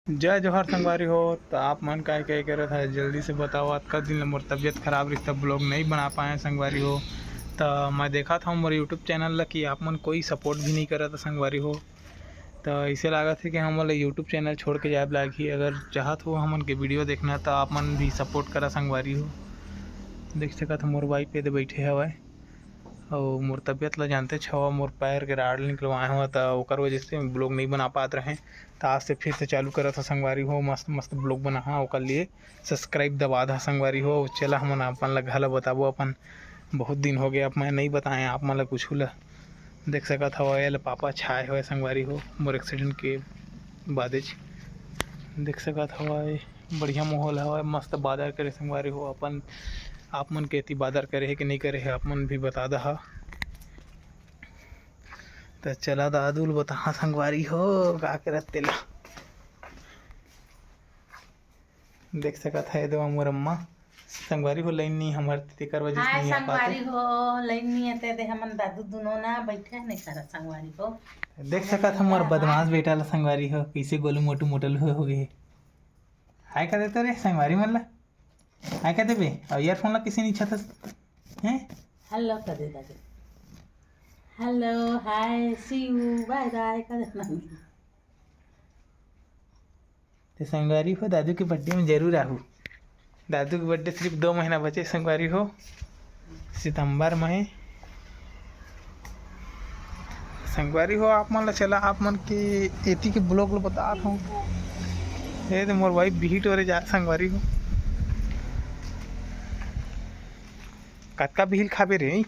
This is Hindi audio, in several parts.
जय जोहार संगवारी हो। तो आप मन का क्या करे था, जल्दी से बताओ। आज का दिन मोर तबीयत खराब रही तब ब्लॉग नहीं बना पाए संगवारी हो। तो मैं देखा था मोर यूट्यूब चैनल ला कि आप मन कोई सपोर्ट भी नहीं करा था संगवारी हो। तो ऐसे लगा था कि हम यूट्यूब चैनल छोड़ के जाए लागी। अगर चाहत हो हमन के वीडियो देखना तो आप मन भी सपोर्ट करा संगवारी हो। देख सका था मोर बाइक पे बैठे हवा और मोर तबीयत ला जानते छवा, मोर पैर के राड़ निकलवाए हुआ तो ओकर वजह से ब्लॉग नहीं बना पाते रहे। तो आज से फिर से चालू करा था संगवारी हो। मस्त मस्त ब्लॉग बना हाँ ओकर लिए सब्सक्राइब दबा दा संगवारी हो। चला हमन अपन ला घला बताबो। अपन बहुत दिन हो गया मैं नहीं बताए आप मन ला कुछ ला। देख सकत हवा पापा छाए हुए संगवारी हो मोर एक्सीडेंट के बाद। देख सकत हवा बढ़िया माहौल हवा, मस्त बादर करे संगवारी हो। अपन आप मन के इतनी बादर करे है कि नहीं करे है आप मन भी बता दा। तो चला दादुल बता संगवारी हो का करत तेला। देख सकत है दो मोर अम्मा संगवारी हो लाइन नहीं हमार तेकर वजह से नहीं आ पाते। संगवारी हो लाइन नहीं आते दे हमन दादू दोनों ना बैठे नहीं करा संगवारी हो। देख सकत हमार बदमाश बेटा ला संगवारी हो कैसे गोलू मोटू मोटल हो गए। हाय कर देते रे संगवारी मन ला, हाय कर देबे। और ईयरफोन ला किसी नहीं छतस हैं। हेलो कर दे दादू, hello hi see you bye bye कर देना। तो संगवारी हो दादू के बर्थडे में जरूर आहू। दादू के बर्थडे सिर्फ 2 महीना बचे संगवारी हो, सितंबर में संगवारी हो। आप मन ला चला आप मन के एती के ब्लॉग ला बता हूँ। ये तो मोर भाई बीट हो जा संगवारी हो। कतका बिहिल खाबे रे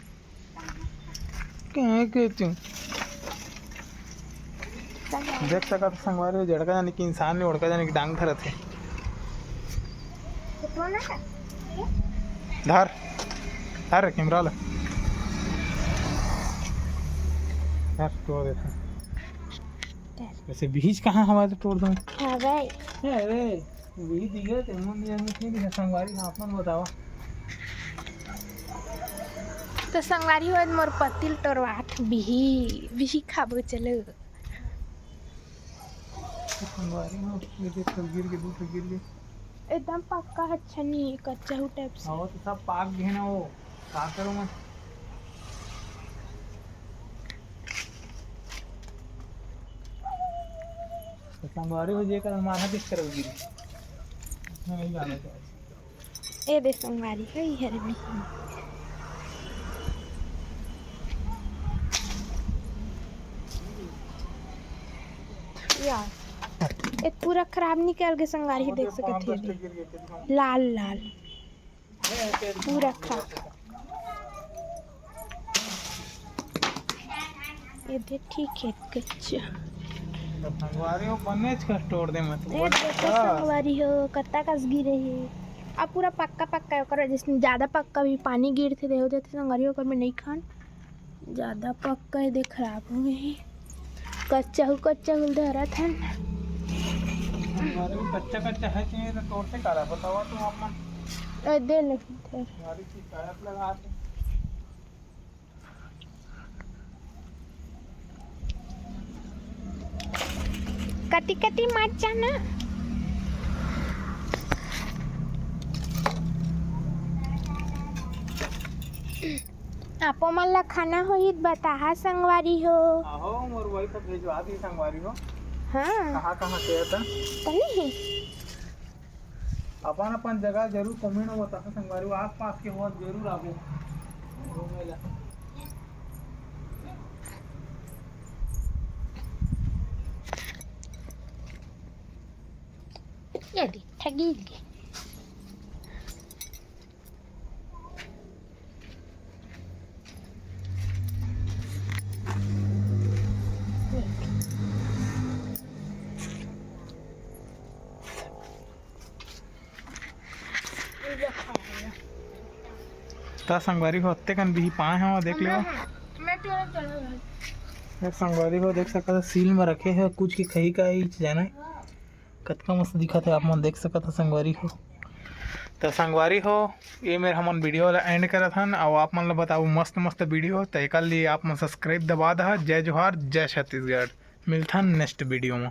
क्या के तू। देख सकत संगवारी हो जड़का जाने कि इंसान ने उड़का जाने की डांग धरत है। धर धर कैमरा ला धर तोड़ देता। वैसे बीज कहाँ हवा तो तोड़ दूँ। अरे बीज दिया ते मन दिया नहीं संगवारी आप मन बतावा। तो संगवारी हो मोर पतिल तोरवाट बिही बिही खाबो चलो। संगवारी हो ये तो गिर के दूसरे गिर गए एकदम पक्का अच्छा नहीं कच्चा हु टाइप से। हाँ तो सब पाक गए ना वो का करूँ मैं। तो संगवारी हो जेकर माना किस तरह गिरी नहीं जाना चाहिए। ए दे संगवारी है हर बिही यार ये पूरा खराब निकल के संगवारी देख सकते थे लाल लाल पूरा खराब। ये दे ठीक है कच्चा संगवारी हो बने तोड़ दे मत। ये देखो संगवारी हो कत्ता कस गिरे है। अब पूरा पक्का पक्का है जिसमें ज़्यादा पक्का भी पानी गिरते दे हो जाते संगवारी होकर में नहीं खान ज़्यादा पक्का है दे खराब हो गए। कच्चा हु धरा था कच्चा कच्चा है चाहिए तो तोड़ते काला बतावा तुम आप मन। दे लगी थे गाड़ी की कागज लगा दे। कटी कटी मत जाना। आपो मन ला खाना हो ही बताहा संगवारी हो। आहो मोर वही सब भेजवा दी संगवारी हो। हाँ कहाँ कहाँ से था तनी अपन अपन जगह जरूर कमेंट में बता संगवारी हो। आस पास के हो जरूर आबो घूमेला। ये दी ठगी गई। ता संगवारी हो अत्ते कन भी पाए हैं देख लो। संगवारी हो देख सकता सील में रखे हैं कुछ की खही का ही जाना है कतका मस्त दिखा था आप मन देख सकता संगवारी हो। तो संगवारी हो ये मेरे हमन वीडियो ला एंड करा था और आप मन ला बताओ मस्त मस्त वीडियो तो एक लिए आप मन सब्सक्राइब दबा दा। जय जोहार जय छत्तीसगढ़। मिलता नेक्स्ट वीडियो में।